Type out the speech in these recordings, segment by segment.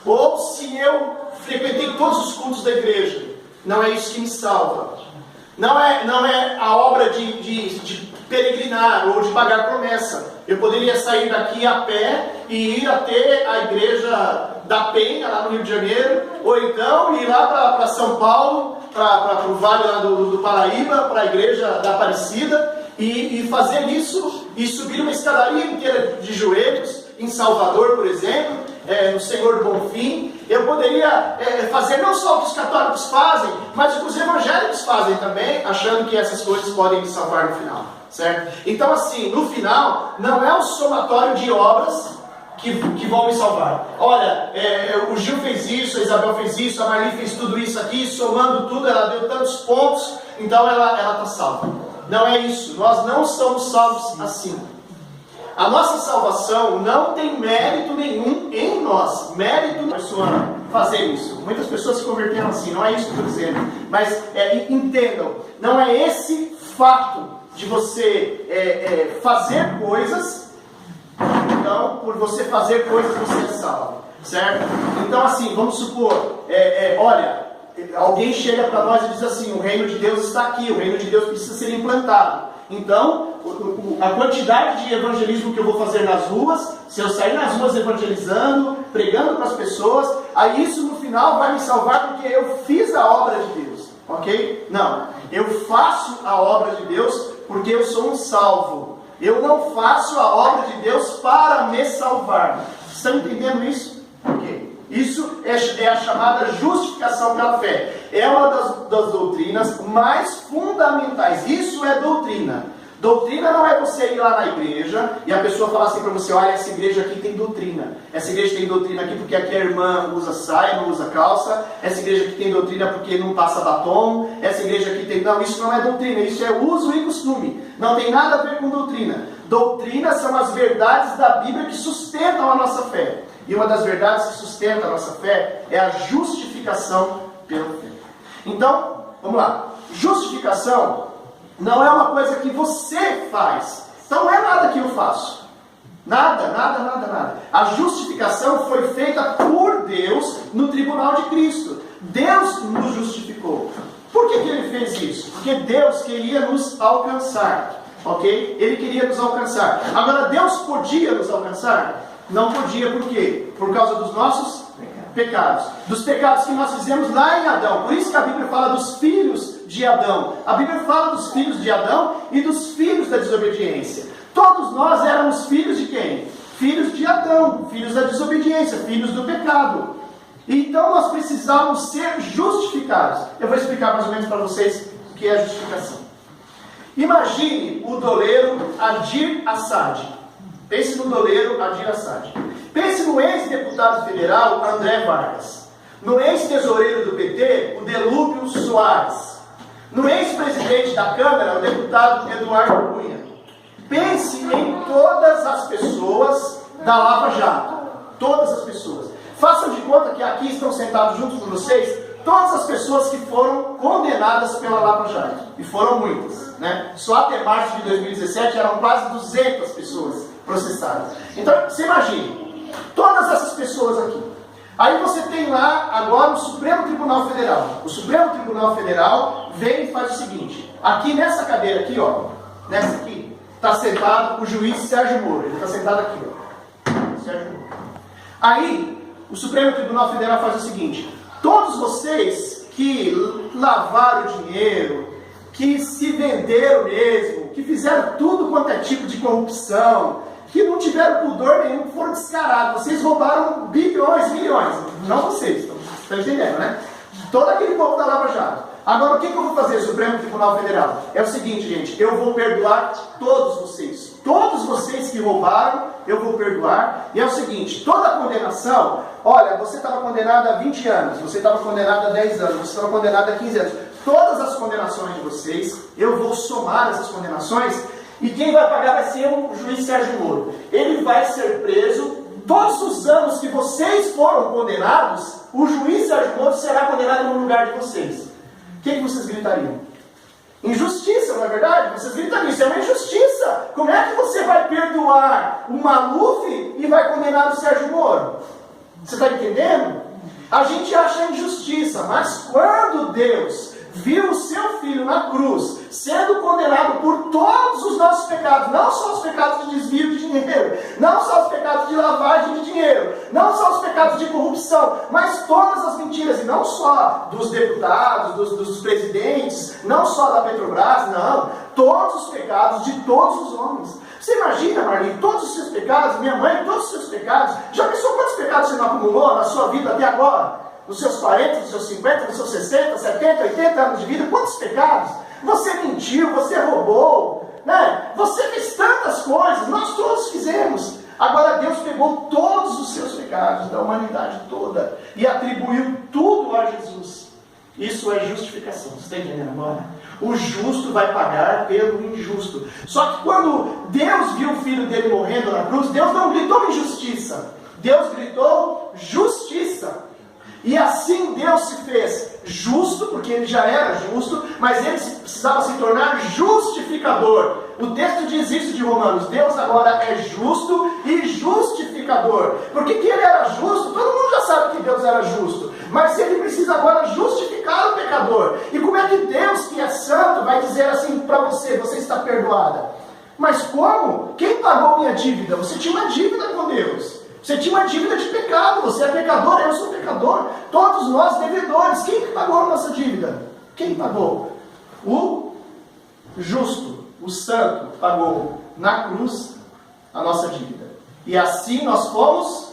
ou se eu frequentei todos os cultos da igreja. Não é isso que me salva. Não é a obra de peregrinar ou de pagar promessa. Eu poderia sair daqui a pé e ir até a igreja da Penha, lá no Rio de Janeiro, ou então ir lá para São Paulo, para o Vale lá do Paraíba, para a igreja da Aparecida, e fazer isso, e subir uma escadaria inteira de joelhos, em Salvador, por exemplo, no Senhor do Bonfim. Eu poderia fazer não só o que os católicos fazem, mas o que os evangélicos fazem também, achando que essas coisas podem me salvar no final, certo? Então assim, no final, não é o somatório de obras que vão me salvar. Olha, o Gil fez isso, a Isabel fez isso, a Marli fez tudo isso aqui, somando tudo, ela deu tantos pontos, então ela está salva. Não é isso, nós não somos salvos assim. A nossa salvação não tem mérito nenhum em nós. Mérito da pessoa fazer isso. Muitas pessoas se converteram assim, não é isso que eu estou dizendo. Mas entendam, não é esse fato de você fazer coisas, então por você fazer coisas você é salvo, certo? Então assim, vamos supor, olha, alguém chega para nós e diz assim, o reino de Deus está aqui, o reino de Deus precisa ser implantado. Então, a quantidade de evangelismo que eu vou fazer nas ruas, se eu sair nas ruas evangelizando, pregando para as pessoas, aí isso no final vai me salvar porque eu fiz a obra de Deus, ok? Não, eu faço a obra de Deus porque eu sou um salvo. Eu não faço a obra de Deus para me salvar. Estão entendendo isso? Ok. Isso é a chamada justificação pela fé. É uma das doutrinas mais fundamentais. Isso é doutrina. Doutrina não é você ir lá na igreja e a pessoa falar assim para você, olha, essa igreja aqui tem doutrina. Essa igreja tem doutrina aqui porque aqui a irmã usa saia, não usa calça. Essa igreja aqui tem doutrina porque não passa batom. Essa igreja aqui tem... Não, isso não é doutrina, isso é uso e costume. Não tem nada a ver com doutrina. Doutrina são as verdades da Bíblia que sustentam a nossa fé. E uma das verdades que sustenta a nossa fé é a justificação pela fé. Então, vamos lá. Justificação não é uma coisa que você faz. Então não é nada que eu faço. Nada. A justificação foi feita por Deus no tribunal de Cristo. Deus nos justificou. Por que ele fez isso? Porque Deus queria nos alcançar. Ok? Ele queria nos alcançar. Agora, Deus podia nos alcançar? Não podia, por quê? Por causa dos nossos pecados. Dos pecados que nós fizemos lá em Adão. Por isso que a Bíblia fala dos filhos de Adão. A Bíblia fala dos filhos de Adão e dos filhos da desobediência. Todos nós éramos filhos de quem? Filhos de Adão, filhos da desobediência, filhos do pecado. Então nós precisamos ser justificados. Eu vou explicar mais ou menos para vocês o que é a justificação. Imagine o doleiro Adir Assad. Pense no doleiro Adir Assad. Pense no ex-deputado federal André Vargas. No ex-tesoureiro do PT, o Delúbio Soares. No ex-presidente da Câmara, o deputado Eduardo Cunha. Pense em todas as pessoas da Lava Jato. Todas as pessoas. Façam de conta que aqui estão sentados juntos com vocês todas as pessoas que foram condenadas pela Lava Jato. E foram muitas, né? Só até março de 2017 eram quase 200 pessoas processadas. Então, você imagine, todas essas pessoas aqui. Aí você tem lá, agora, o Supremo Tribunal Federal. O Supremo Tribunal Federal vem e faz o seguinte. Aqui nessa cadeira aqui, ó, nessa aqui, está sentado o juiz Sérgio Moro. Ele está sentado aqui, ó. Sérgio Moro. Aí, o Supremo Tribunal Federal faz o seguinte. Todos vocês que lavaram dinheiro, que se venderam mesmo, que fizeram tudo quanto é tipo de corrupção, que não tiveram pudor nenhum, foram descarados. Vocês roubaram bilhões, milhões. Não vocês, estão entendendo, né? Todo aquele povo da Lava Jato. Agora, o que eu vou fazer, Supremo Tribunal Federal? É o seguinte, gente, eu vou perdoar todos vocês. Todos vocês que roubaram, eu vou perdoar. E é o seguinte, toda a condenação, olha, você estava condenado a 20 anos, você estava condenado a 10 anos, você estava condenado a 15 anos. Todas as condenações de vocês, eu vou somar essas condenações, e quem vai pagar vai ser o juiz Sérgio Moro. Ele vai ser preso. Todos os anos que vocês foram condenados, o juiz Sérgio Moro será condenado no lugar de vocês. O que vocês gritariam? Injustiça, não é verdade? Vocês gritariam, isso é uma injustiça. Como é que você vai perdoar o Maluf e vai condenar o Sérgio Moro? Você está entendendo? A gente acha injustiça, mas quando Deus viu o seu Filho na cruz, sendo condenado por todos os nossos pecados, não só os pecados de desvio de dinheiro, não só os pecados de lavagem de dinheiro, não só os pecados de corrupção, mas todas as mentiras, e não só dos deputados, dos presidentes, não só da Petrobras, não, todos os pecados de todos os homens. Você imagina, Marlene, todos os seus pecados, minha mãe, todos os seus pecados, já pensou quantos pecados você não acumulou na sua vida até agora? Nos seus 40, nos seus 50, nos seus 60, 70, 80 anos de vida, quantos pecados? Você mentiu, você roubou, né? Você fez tantas coisas, nós todos fizemos. Agora Deus pegou todos os seus pecados da humanidade toda e atribuiu tudo a Jesus. Isso é justificação, você está entendendo agora? O justo vai pagar pelo injusto. Só que quando Deus viu o filho dele morrendo na cruz, Deus não gritou injustiça, Deus gritou justiça. E assim Deus se fez justo, porque ele já era justo, mas ele precisava se tornar justificador. O texto diz isso de Romanos: Deus agora é justo e justificador. Porque que ele era justo, todo mundo já sabe que Deus era justo, mas ele precisa agora justificar o pecador. E como é que Deus, que é santo, vai dizer assim para você: você está perdoada? Mas como? Quem pagou minha dívida? Você tinha uma dívida com Deus. Você tinha uma dívida de pecado, você é pecador, eu sou pecador, todos nós devedores. Quem que pagou a nossa dívida? Quem pagou? O justo, o santo, pagou na cruz a nossa dívida. E assim nós fomos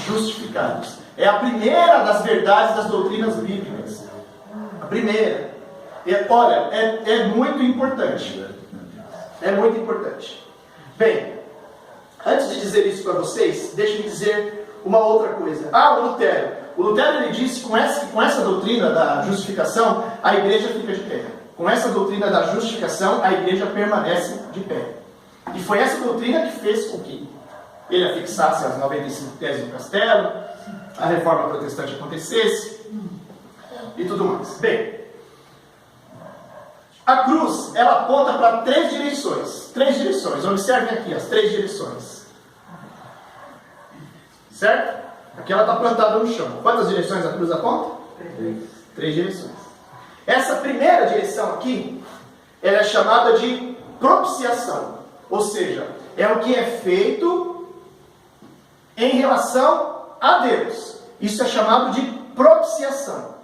justificados. É a primeira das verdades das doutrinas bíblicas. A primeira. Olha, é muito importante. É muito importante. Bem, antes de dizer isso para vocês, deixe-me dizer uma outra coisa. O Lutero. O Lutero, ele disse que com essa doutrina da justificação, a igreja fica de pé. Com essa doutrina da justificação, a igreja permanece de pé. E foi essa doutrina que fez com que ele afixasse as 95 teses do castelo, a reforma protestante acontecesse, e tudo mais. Bem, a cruz, ela aponta para três direções. Três direções. Observem aqui as três direções. Certo? Aqui ela está plantada no chão. Quantas direções a cruz aponta? Três direções. Essa primeira direção aqui, ela é chamada de propiciação. Ou seja, é o que é feito em relação a Deus. Isso é chamado de propiciação.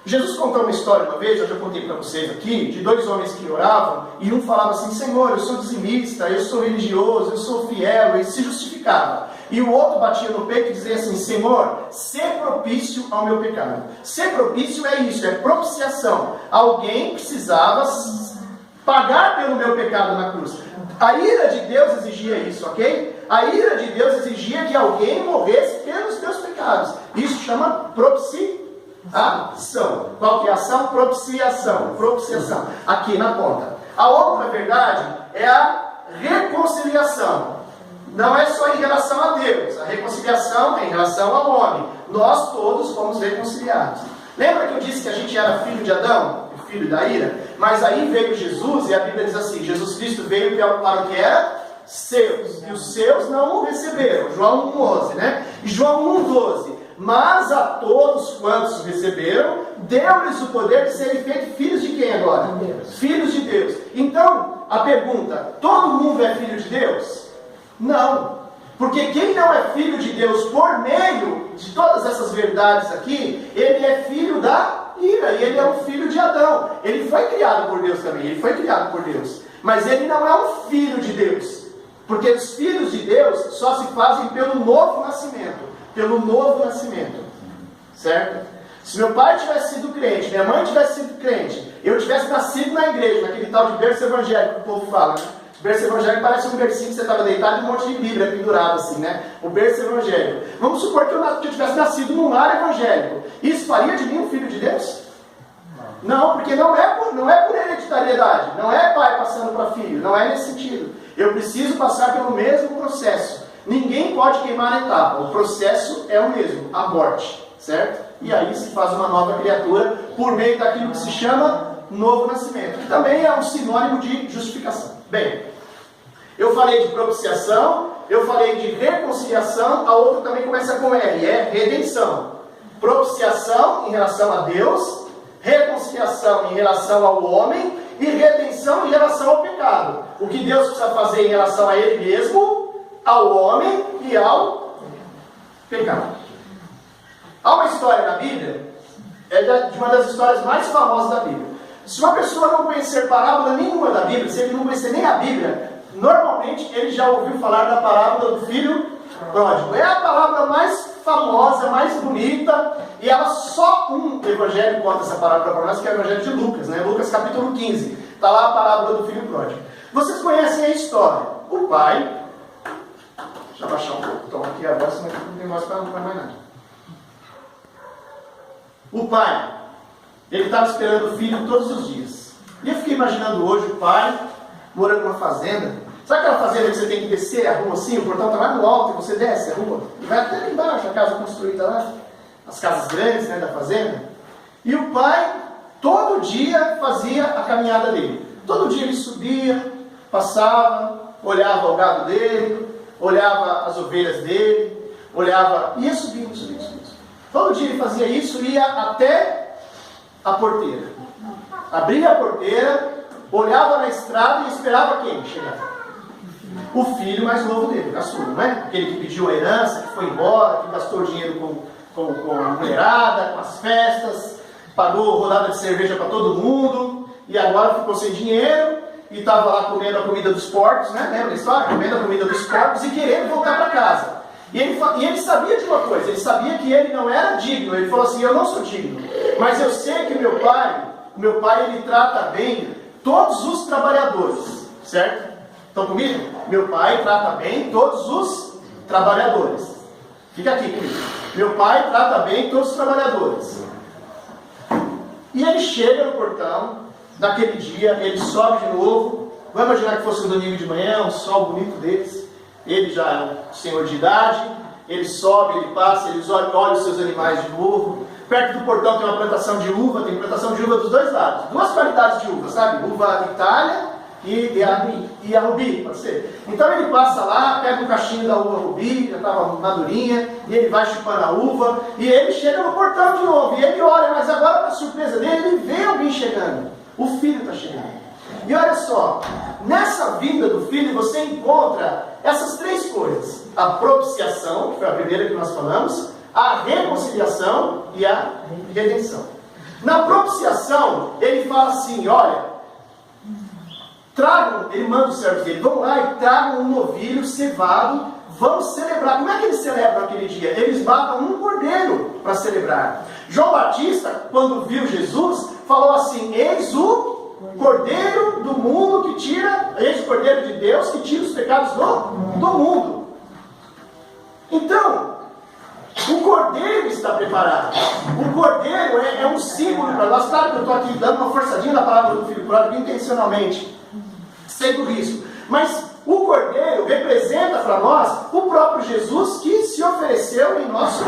Jesus contou uma história uma vez, eu já contei para vocês aqui, de dois homens que oravam, e um falava assim: Senhor, eu sou dizimista, eu sou religioso, eu sou fiel, ele se justificava. E o outro batia no peito e dizia assim: Senhor, ser propício ao meu pecado. Ser propício é isso, é propiciação. Alguém precisava pagar pelo meu pecado na cruz. A ira de Deus exigia isso, ok? A ira de Deus exigia que alguém morresse pelos meus pecados. Isso chama propiciação. Qual que é a ação? Propiciação. Propiciação. Aqui na ponta. A outra verdade é a reconciliação. Não é só em relação a Deus. A reconciliação é em relação ao homem. Nós todos fomos reconciliados. Lembra que eu disse que a gente era filho de Adão? Filho da ira? Mas aí veio Jesus e a Bíblia diz assim: Jesus Cristo veio para o que era seus. E os seus não o receberam. João 1,11, né? E João 1,12. Mas a todos quantos receberam, deu-lhes o poder de serem feitos filhos de quem agora? Deus. Filhos de Deus. Então, a pergunta: todo mundo é filho de Deus? Não. Porque quem não é filho de Deus por meio de todas essas verdades aqui, ele é filho da ira, e ele é um filho de Adão. Ele foi criado por Deus também, ele foi criado por Deus. Mas ele não é um filho de Deus. Porque os filhos de Deus só se fazem pelo novo nascimento. Pelo novo nascimento, certo? Se meu pai tivesse sido crente, minha mãe tivesse sido crente, eu tivesse nascido na igreja, naquele tal de berço evangélico que o povo fala, né? Berço evangélico parece um bercinho que você estava deitado e um monte de Bíblia pendurado assim, né? O berço evangélico. Vamos supor que eu tivesse nascido num lar evangélico. Isso faria de mim um filho de Deus? Não, porque não é por hereditariedade, não é pai passando para filho, não é nesse sentido. Eu preciso passar pelo mesmo processo. Ninguém pode queimar a etapa, o processo é o mesmo, a morte, certo? E aí se faz uma nova criatura por meio daquilo que se chama novo nascimento, que também é um sinônimo de justificação. Bem, eu falei de propiciação, eu falei de reconciliação, a outra também começa com R, é redenção. Propiciação em relação a Deus, reconciliação em relação ao homem e redenção em relação ao pecado. O que Deus precisa fazer em relação a Ele mesmo, ao homem e ao pecado. Há uma história na Bíblia, de uma das histórias mais famosas da Bíblia. Se uma pessoa não conhecer parábola nenhuma da Bíblia, se ele não conhecer nem a Bíblia, normalmente ele já ouviu falar da parábola do filho pródigo. É a palavra mais famosa, mais bonita, e ela só um evangelho conta essa parábola para nós, que é o evangelho de Lucas, né? Lucas capítulo 15. Está lá a parábola do filho pródigo. Vocês conhecem a história. O pai... Deixa eu abaixar um pouco o tom aqui agora, senão não tem mais para mais nada. O pai, ele estava esperando o filho todos os dias. E eu fiquei imaginando hoje o pai morando numa fazenda. Sabe aquela fazenda que você tem que descer a rua assim, o portão está lá no alto e você desce a rua? E vai até lá embaixo, a casa construída lá. As casas grandes, né, da fazenda. E o pai, todo dia, fazia a caminhada dele. Todo dia ele subia, passava, olhava o gado dele, olhava as ovelhas dele, olhava, ia subindo, subindo, subindo. Todo dia ele fazia isso, ia até a porteira. Abria a porteira, olhava na estrada e esperava quem chegar? O filho mais novo dele, o caçula, não é? Aquele que pediu a herança, que foi embora, que gastou dinheiro com a mulherada, com as festas, pagou rodada de cerveja para todo mundo, e agora ficou sem dinheiro, e estava lá comendo a comida dos porcos, né? Lembra da história? Comendo a comida dos porcos e querendo voltar para casa. E ele sabia de uma coisa, ele sabia que ele não era digno. Ele falou assim, eu não sou digno, mas eu sei que o meu pai ele trata bem todos os trabalhadores, certo? Estão comigo? Meu pai trata bem todos os trabalhadores. Fica aqui comigo. Meu pai trata bem todos os trabalhadores. E ele chega no portão, naquele dia, ele sobe de novo. Vamos imaginar que fosse um domingo de manhã, um sol bonito desse. Ele já é um senhor de idade, ele sobe, ele passa, ele olha os seus animais de novo. Perto do portão tem uma plantação de uva, tem plantação de uva dos dois lados. Duas qualidades de uva, sabe? Uva Itália e a Rubi, pode ser. Então ele passa lá, pega o cachinho da uva Rubi, já estava madurinha, e ele vai chupando a uva, e ele chega no portão de novo, e ele olha, mas agora, para surpresa dele, ele vê alguém chegando. O filho está chegando. E olha só, nessa vinda do filho você encontra essas três coisas: a propiciação, que foi a primeira que nós falamos, a reconciliação e a redenção. Na propiciação, ele fala assim, olha, tragam, ele manda os servos dele, vão lá e tragam um novilho cevado, vamos celebrar. Como é que eles celebram aquele dia? Eles matam um cordeiro para celebrar. João Batista, quando viu Jesus, falou assim, eis o Cordeiro do mundo que tira, esse Cordeiro de Deus que tira os pecados do mundo. Então, o Cordeiro está preparado. O Cordeiro é um símbolo para nós. Claro que eu estou aqui dando uma forçadinha na palavra do filho pródigo intencionalmente, sem o risco. Mas o Cordeiro representa para nós o próprio Jesus que se ofereceu em nosso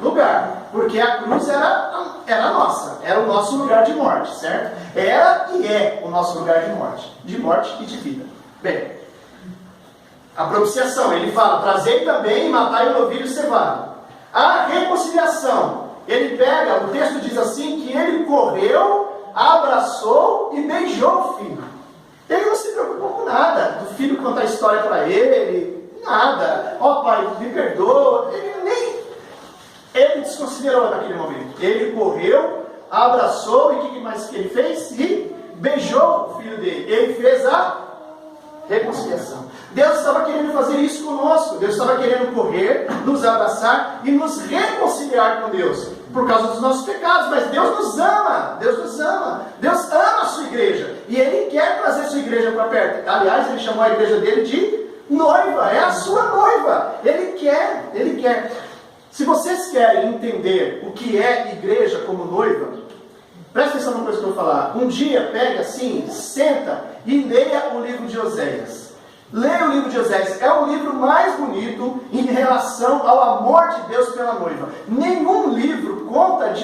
lugar. Porque a cruz era nossa, era o nosso lugar de morte, certo? Era e é o nosso lugar de morte e de vida. Bem, a propiciação, ele fala, trazei também e matai o novilho cevado. A reconciliação, ele pega, o texto diz assim, que ele correu, abraçou e beijou o filho. Ele não se preocupou com nada, do filho contar a história para ele, nada. Ó pai, me perdoa, ele desconsiderou naquele momento. Ele correu, abraçou, e o que mais que ele fez? E beijou o filho dele. Ele fez a reconciliação. Deus estava querendo fazer isso conosco. Deus estava querendo correr, nos abraçar e nos reconciliar com Deus, por causa dos nossos pecados. Mas Deus nos ama. Deus nos ama. Deus ama a sua igreja. E Ele quer trazer a sua igreja para perto. Aliás, Ele chamou a igreja dele de noiva. É a sua noiva. Ele quer. Se vocês querem entender o que é igreja como noiva, presta atenção numa coisa que eu vou falar. Um dia, pega assim, senta e leia o livro de Oséias. Leia o livro de Oséias. É o livro mais bonito em relação ao amor de Deus pela noiva. Nenhum livro conta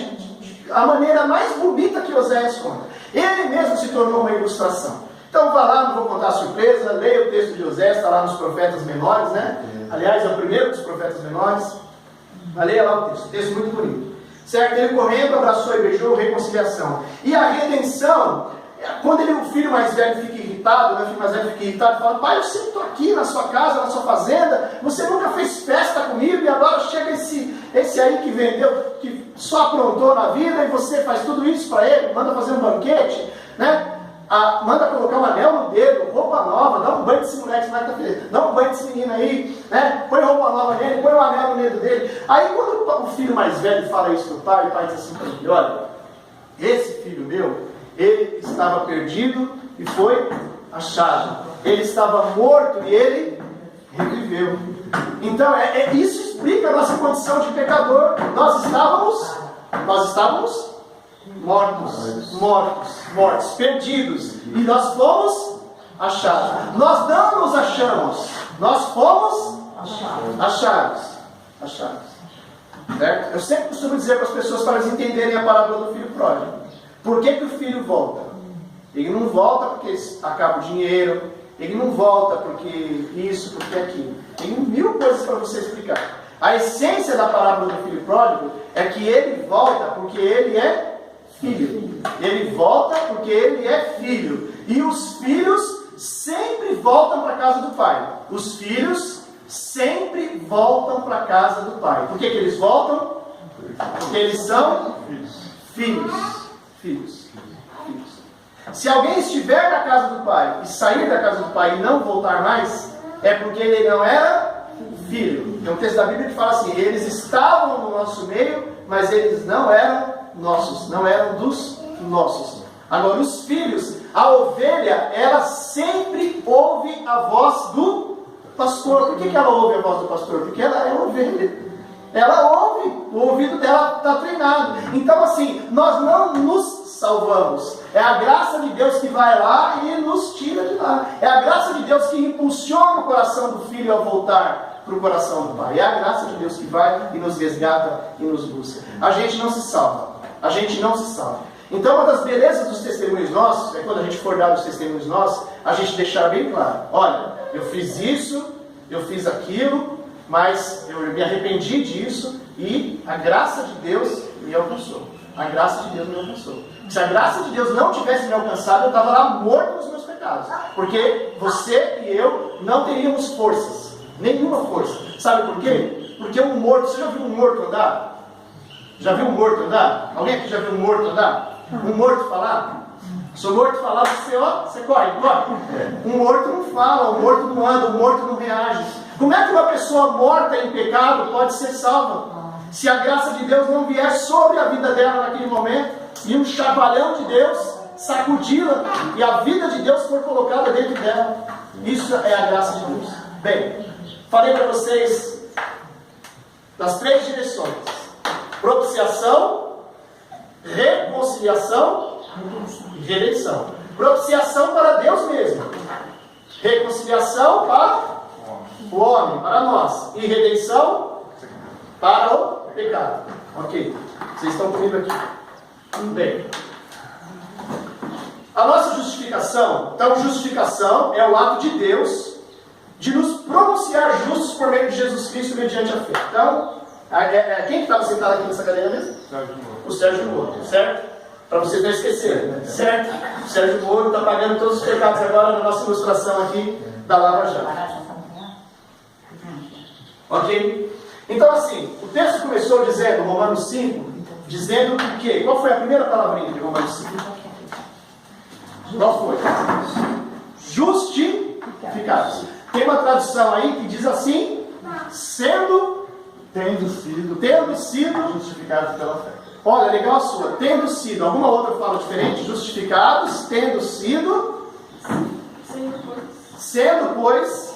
a maneira mais bonita que Oséias conta. Ele mesmo se tornou uma ilustração. Então vá lá, não vou contar a surpresa, leia o texto de José, está lá nos profetas menores, né? Aliás, é o primeiro dos profetas menores. Mas leia lá o texto muito bonito. Certo? Ele correndo, abraçou e beijou, reconciliação. E a redenção, quando o filho mais velho fica irritado, né? O filho mais velho fica irritado e fala: pai, eu sempre estou aqui na sua casa, na sua fazenda, você nunca fez festa comigo e agora chega esse aí que vendeu, que só aprontou na vida e você faz tudo isso para ele, manda fazer um banquete, né? Manda colocar um anel no dedo, roupa nova, dá um banho desse moleque, dá um banho desse menino aí, né? Põe roupa nova nele, põe um anel no dedo dele. Aí quando o filho mais velho fala isso pro pai, o pai diz assim para ele: olha, esse filho meu, ele estava perdido e foi achado. Ele estava morto e ele reviveu. Então, isso explica a nossa condição de pecador. Nós estávamos mortos, perdidos, e nós fomos achados. Nós não nos achamos, nós fomos achados. Certo? Eu sempre costumo dizer para as pessoas, para eles entenderem a parábola do filho pródigo. Por que o filho volta? Ele não volta porque acaba o dinheiro, ele não volta porque isso, porque aquilo. Tem mil coisas para você explicar. A essência da parábola do filho pródigo é que ele volta porque ele é filho. Ele volta porque ele é filho. E os filhos sempre voltam para a casa do pai. Os filhos sempre voltam para a casa do pai. Por que eles voltam? Porque eles são filhos. Se alguém estiver na casa do pai e sair da casa do pai e não voltar mais, é porque ele não era filho. Tem um texto da Bíblia que fala assim: eles estavam no nosso meio, mas eles não eram nossos, não eram dos nossos. Agora, os filhos, a ovelha, ela sempre ouve a voz do pastor. Por que ela ouve a voz do pastor? Porque ela é ovelha. Ela ouve, o ouvido dela está treinado. Então, assim, nós não nos salvamos. É a graça de Deus que vai lá e nos tira de lá. É a graça de Deus que impulsiona o coração do filho a voltar para o coração do pai. É a graça de Deus que vai e nos resgata e nos busca. A gente não se salva. Então, uma das belezas dos testemunhos nossos é quando a gente for dar os testemunhos nossos, a gente deixar bem claro: olha, eu fiz isso, eu fiz aquilo, mas eu me arrependi disso e a graça de Deus me alcançou. A graça de Deus me alcançou. Se a graça de Deus não tivesse me alcançado, eu estava lá morto nos meus pecados. Porque você e eu não teríamos forças. Nenhuma força. Sabe por quê? Porque um morto... Você já viu um morto andar? Já viu um morto andar? Alguém aqui já viu um morto andar? Um morto falar? Se o morto falar, você corre. Um morto não fala, um morto não anda, um morto não reage. Como é que uma pessoa morta em pecado pode ser salva? Se a graça de Deus não vier sobre a vida dela naquele momento, e um chacoalhão de Deus sacudi-la, e a vida de Deus for colocada dentro dela. Isso é a graça de Deus. Bem, falei para vocês das 3 direções: propiciação, reconciliação e redenção. Propiciação para Deus mesmo, reconciliação para o homem, para nós, e redenção para o pecado. Ok, vocês estão comigo aqui? Bem, a nossa justificação, então justificação é o ato de Deus de nos pronunciar justos por meio de Jesus Cristo mediante a fé. Então, quem que estava sentado aqui nessa cadeira mesmo? O Sérgio Moro, certo? Para vocês não esquecerem, certo? O Sérgio Moro está pagando todos os pecados agora na nossa ilustração aqui da Lava Jato. Ok? Então, assim, o texto começou dizendo, Romanos 5, dizendo o quê? Qual foi a primeira palavrinha de Romanos 5? Qual foi? Justificados. Tem uma tradução aí que diz assim: tendo sido justificados pela fé. Olha, legal a sua. Tendo sido. Alguma outra fala diferente? Justificados, tendo sido. Sendo, pois.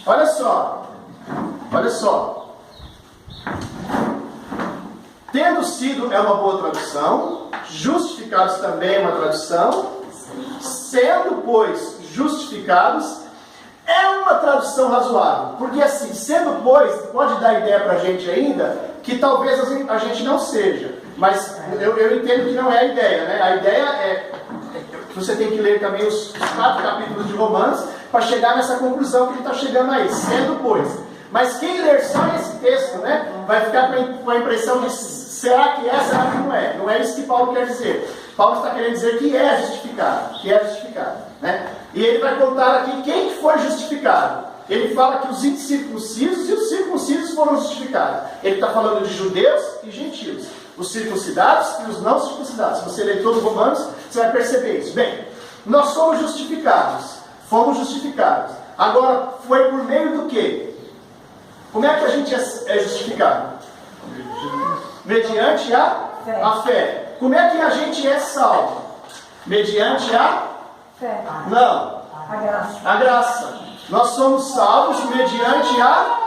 Olha só. Tendo sido é uma boa tradução. Justificados também é uma tradução. Sendo, pois, justificados. É uma tradução razoável, porque assim, sendo pois, pode dar ideia para a gente ainda, que talvez a gente não seja, mas eu entendo que não é a ideia, né? A ideia é que você tem que ler também os 4 capítulos de Romanos, para chegar nessa conclusão que ele está chegando aí, sendo pois. Mas quem ler só esse texto, né, vai ficar com a impressão de será que é, será que não é? Não é isso que Paulo quer dizer. Paulo está querendo dizer que é justificado, né? E ele vai contar aqui quem foi justificado. Ele fala que os incircuncisos e os circuncisos foram justificados. Ele está falando de judeus e gentios, os circuncidados e os não circuncidados. Se você ler todo o Romanos, você vai perceber isso. Bem, nós somos justificados, fomos justificados. Agora, foi por meio do quê? Como é que a gente é justificado? Mediante a fé. Como é que a gente é salvo? Mediante a fé. Não. A graça. Nós somos salvos mediante a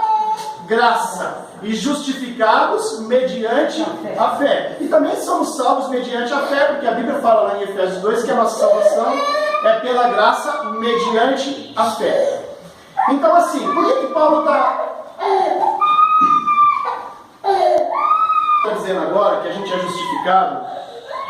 graça. E justificados mediante a fé. E também somos salvos mediante a fé, porque a Bíblia fala lá em Efésios 2 que a nossa salvação é pela graça mediante a fé. Então assim, por que Paulo está dizendo agora que a gente é justificado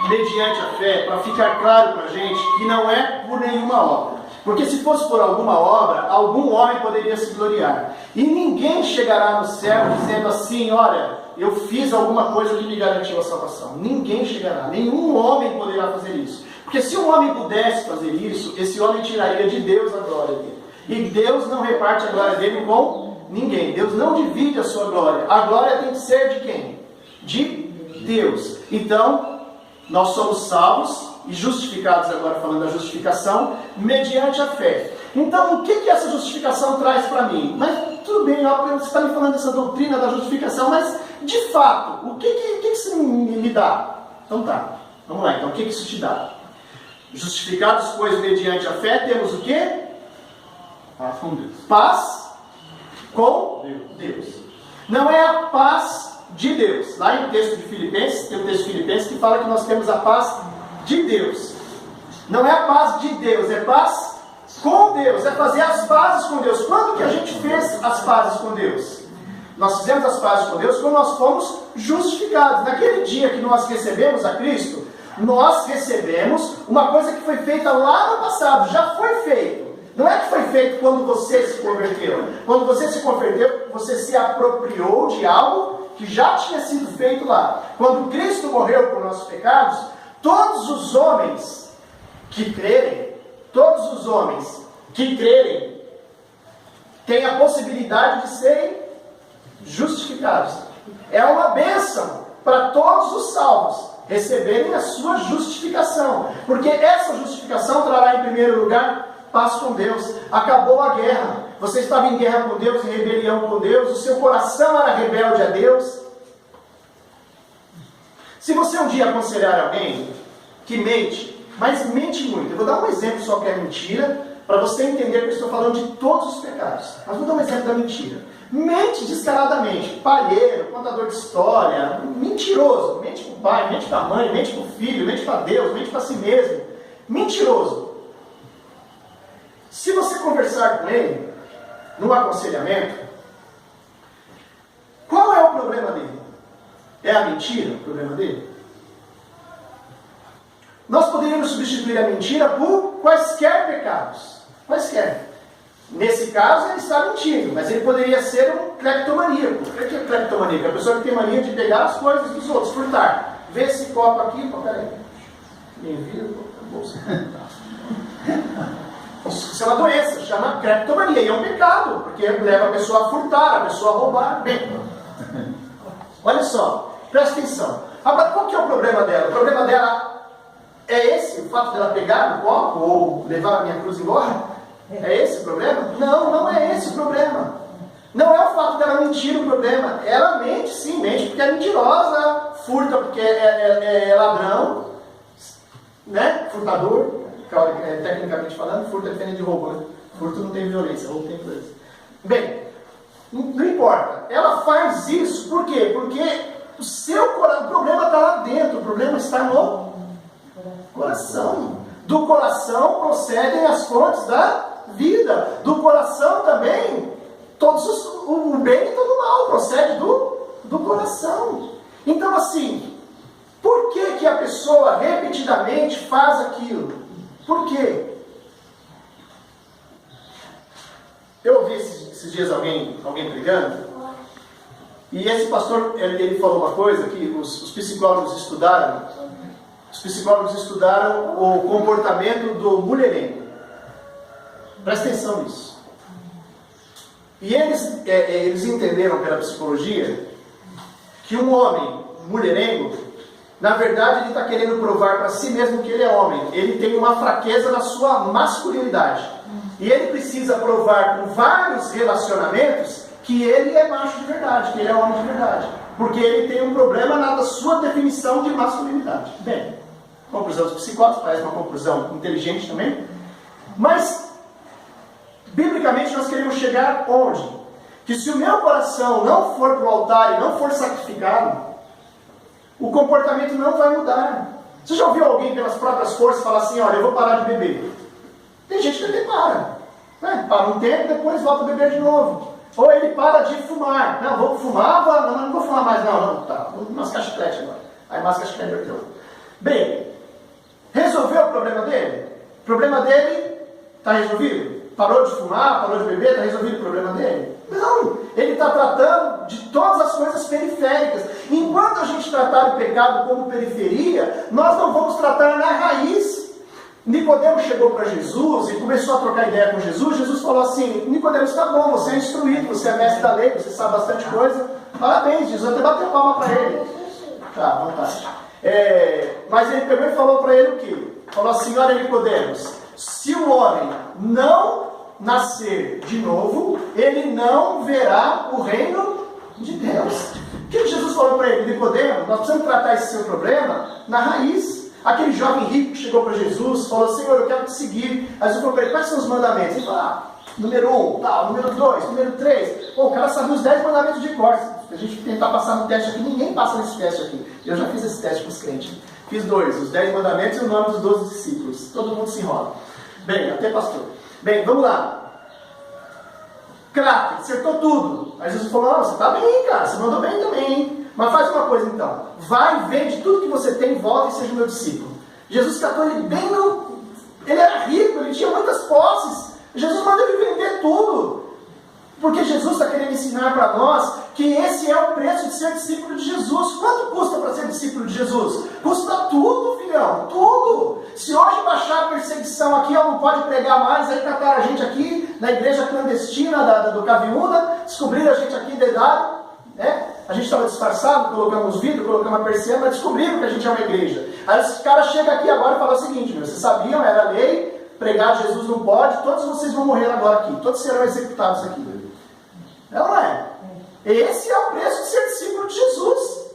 mediante a fé, para ficar claro para a gente que não é por nenhuma obra? Porque se fosse por alguma obra, algum homem poderia se gloriar. E ninguém chegará no céu dizendo assim, olha, eu fiz alguma coisa que me garantiu a salvação. Ninguém chegará, nenhum homem poderá fazer isso. Porque se um homem pudesse fazer isso, esse homem tiraria de Deus a glória dele. E Deus não reparte a glória dele com ninguém. Deus não divide a sua glória. A glória tem que ser de quem? De Deus. Então, nós somos salvos e justificados, agora falando da justificação, mediante a fé. Então, o que essa justificação traz para mim? Mas tudo bem, você está me falando dessa doutrina da justificação, mas de fato, o que isso me dá? Então tá, vamos lá. Então, o que isso te dá? Justificados, pois, mediante a fé, temos o quê? Paz com Deus. Paz com Deus. Não é a paz de Deus. Lá em texto de Filipenses, tem um texto de Filipenses que fala que nós temos a paz de Deus. Não é a paz de Deus, é paz com Deus. É fazer as pazes com Deus. Quando que a gente fez as pazes com Deus? Nós fizemos as pazes com Deus quando nós fomos justificados. Naquele dia que nós recebemos a Cristo, nós recebemos uma coisa que foi feita lá no passado, já foi feito. Não é que foi feito quando você se converteu. Quando você se converteu, você se apropriou de algo que já tinha sido feito lá. Quando Cristo morreu por nossos pecados, todos os homens que crerem, têm a possibilidade de serem justificados. É uma bênção para todos os salvos receberem a sua justificação. Porque essa justificação trará em primeiro lugar paz com Deus. Acabou a guerra. Você estava em guerra com Deus, em rebelião com Deus. O seu coração era rebelde a Deus. Se você um dia aconselhar alguém que mente, mas mente muito, eu vou dar um exemplo só que é mentira, para você entender que eu estou falando de todos os pecados. Mas vou dar um exemplo da mentira. Mente descaradamente, palheiro, contador de história, mentiroso. Mente para o pai, mente para a mãe, mente para o filho, mente para Deus, mente para si mesmo. Mentiroso. Se você conversar com ele, num aconselhamento, qual é o problema dele? É a mentira o problema dele? Nós poderíamos substituir a mentira por quaisquer pecados. Quaisquer. Nesse caso, ele está mentindo, mas ele poderia ser um cleptomaníaco. O que é cleptomaníaco? É a pessoa que tem mania de pegar as coisas dos outros, furtar. Vê esse copo aqui, peraí. Me envia, bolsa. Isso é uma doença, chama cleptomania, e é um pecado, porque leva a pessoa a furtar, a pessoa a roubar. Bem, olha só, presta atenção. Agora, qual que é o problema dela? O problema dela é esse, o fato dela pegar o copo ou levar a minha cruz embora? É esse o problema? Não, não é esse o problema. Não é o fato dela mentir o problema. Ela mente, sim, mente porque é mentirosa, furta porque é ladrão, né? Furtador, tecnicamente falando, furto é diferente de roubo, né? Furto não tem violência, roubo tem violência. Bem, não importa. Ela faz isso por quê? Porque o problema está lá dentro, o problema está no coração. Do coração procedem as fontes da vida. Do coração também, o bem e todo o mal procede do coração. Então assim, por que a pessoa repetidamente faz aquilo? Por quê? Eu ouvi esses dias alguém pregando, e esse pastor, ele falou uma coisa que os psicólogos estudaram o comportamento do mulherengo. Presta atenção nisso. E eles entenderam pela psicologia que um homem mulherengo, na verdade, ele está querendo provar para si mesmo que ele é homem. Ele tem uma fraqueza na sua masculinidade. E ele precisa provar com vários relacionamentos que ele é macho de verdade, que ele é homem de verdade. Porque ele tem um problema na sua definição de masculinidade. Bem, conclusão dos psicólogos, parece uma conclusão inteligente também. Mas, biblicamente, nós queremos chegar onde? Que se o meu coração não for para o altar e não for sacrificado, o comportamento não vai mudar. Você já ouviu alguém pelas próprias forças falar assim, olha, eu vou parar de beber? Tem gente que até para. Né? Para um tempo, depois volta a beber de novo. Ou ele para de fumar. Não, vou fumar, não vou fumar mais não. Tá, vou mascar chiclete agora. Aí masca chiclete perdeu. Bem, resolveu o problema dele? O problema dele está resolvido? Parou de fumar, parou de beber, está resolvido o problema dele? Não, ele está tratando de todas as coisas periféricas. Enquanto a gente tratar o pecado como periferia, nós não vamos tratar na raiz. Nicodemos chegou para Jesus e começou a trocar ideia com Jesus. Jesus falou assim, Nicodemos, está bom, você é instruído, você é mestre da lei, você sabe bastante coisa. Parabéns, Jesus até bateu palma para ele. Tá, à vontade. Mas ele pegou e falou para ele o quê? Falou assim, olha Nicodemos, se o homem não nascer de novo, ele não verá o reino de Deus. O que Jesus falou para ele? Nicodemos, nós precisamos tratar esse seu problema na raiz. Aquele jovem rico que chegou para Jesus, falou, Senhor, eu quero te seguir. Aí Jesus falou para ele, quais são os mandamentos? Ele falou, número 1, número 2, número 3. Pô, o cara sabe os 10 mandamentos de cor. Se a gente tentar passar no teste aqui, ninguém passa nesse teste aqui. Eu já fiz esse teste com os crentes. Fiz 2, os 10 mandamentos e o nome dos 12 discípulos. Todo mundo se enrola. Bem, até pastor. Bem, vamos lá. Craque, acertou tudo. Aí Jesus falou, não, você está bem, cara, você mandou bem também, hein? Mas faz uma coisa então, vai, vende tudo que você tem, volta e seja meu discípulo. Jesus catou ele bem no... Ele era rico, ele tinha muitas posses. Jesus mandou ele vender tudo. Porque Jesus está querendo ensinar para nós que esse é o preço de ser discípulo de Jesus. Quanto custa para ser discípulo de Jesus? Custa tudo, filhão, tudo. Se hoje baixar a perseguição aqui, ó, não pode pregar mais, aí cataram a gente aqui na igreja clandestina do Caviúna, descobriram a gente aqui dedado, né? A gente estava disfarçado, colocamos vidro, colocamos a persiana, mas descobriram que a gente é uma igreja. Aí os caras chegam aqui agora e falam o seguinte, meu, vocês sabiam, era lei, pregar Jesus não pode, todos vocês vão morrer agora aqui, todos serão executados aqui. Não é? Esse é o preço de ser discípulo de Jesus.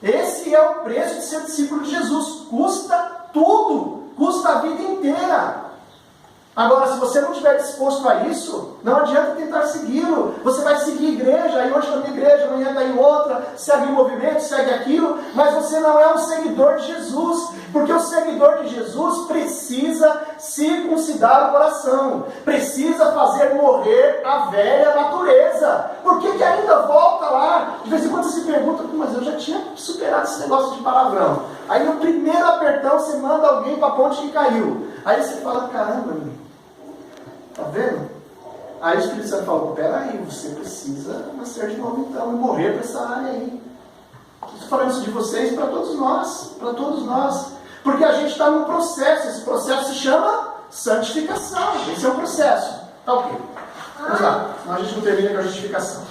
Esse é o preço de ser discípulo de Jesus. Custa tudo, custa a vida inteira. Agora, se você não estiver disposto a isso, não adianta tentar segui-lo. Você vai seguir igreja, aí hoje está na igreja, amanhã está em outra, segue o movimento, segue aquilo, mas você não é um seguidor de Jesus, porque o seguidor de Jesus precisa circuncidar o coração, precisa fazer morrer a velha natureza. Por que ainda volta lá? De vez em quando você se pergunta, mas eu já tinha superado esse negócio de palavrão. Aí no primeiro apertão você manda alguém para a ponte que caiu. Aí você fala, caramba, tá vendo? Aí o Espírito Santo falou, peraí, você precisa nascer de novo então, e morrer para essa área aí. Estou falando isso de vocês para todos nós, porque a gente está num processo, esse processo se chama santificação, esse é o processo. Tá ok, vamos lá, senão a gente não termina com a justificação.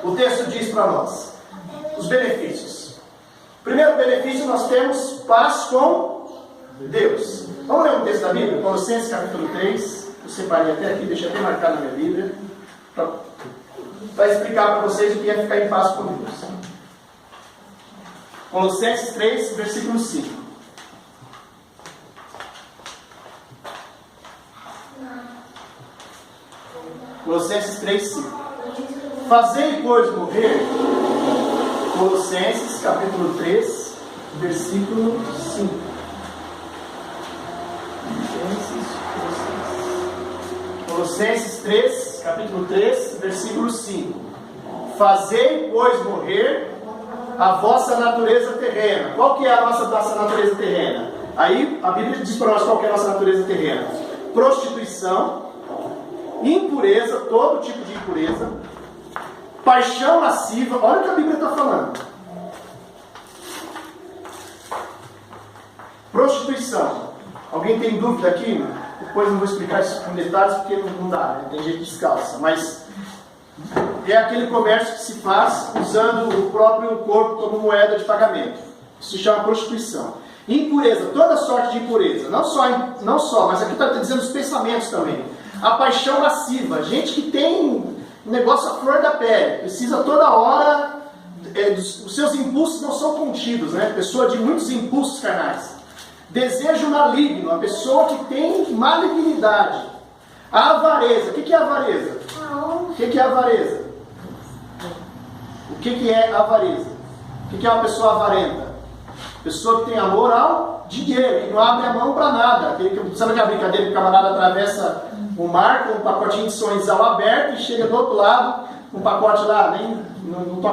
O texto diz para nós, os benefícios. Primeiro benefício, nós temos paz com Deus. Vamos ler um texto da Bíblia, Colossenses capítulo 3, eu separei até aqui, deixei até marcado na minha Bíblia, para explicar para vocês o que é ficar em paz com Deus. Colossenses 3, versículo 5. Colossenses 3, 5. Fazei, pois, morrer. Colossenses capítulo 3, versículo 5. Colossenses. Colossenses 3, capítulo 3, versículo 5. Fazei, pois, morrer a vossa natureza terrena. Qual que é a nossa natureza terrena? Aí a Bíblia diz para nós qual que é a nossa natureza terrena. Prostituição, impureza, todo tipo de impureza, paixão lasciva. Olha o que a Bíblia está falando. Prostituição. Alguém tem dúvida aqui? Depois não vou explicar isso com detalhes porque não dá, né? Tem gente que descalça. Mas é aquele comércio que se faz usando o próprio corpo como moeda de pagamento. Isso se chama prostituição. Impureza, toda sorte de impureza. Não só, mas aqui está dizendo os pensamentos também. A paixão lasciva. Gente que tem um negócio à flor da pele. Precisa toda hora. Os seus impulsos não são contidos, né? Pessoa de muitos impulsos carnais. Desejo maligno. A pessoa que tem malignidade. A avareza. O que é avareza? O que é avareza? O que é avareza? O que é uma pessoa avarenta? Pessoa que tem amor ao dinheiro, que não abre a mão para nada. Sabe aquela brincadeira que o camarada atravessa o mar com um pacotinho de sonhos aberto e chega do outro lado, um pacote lá, nem não toca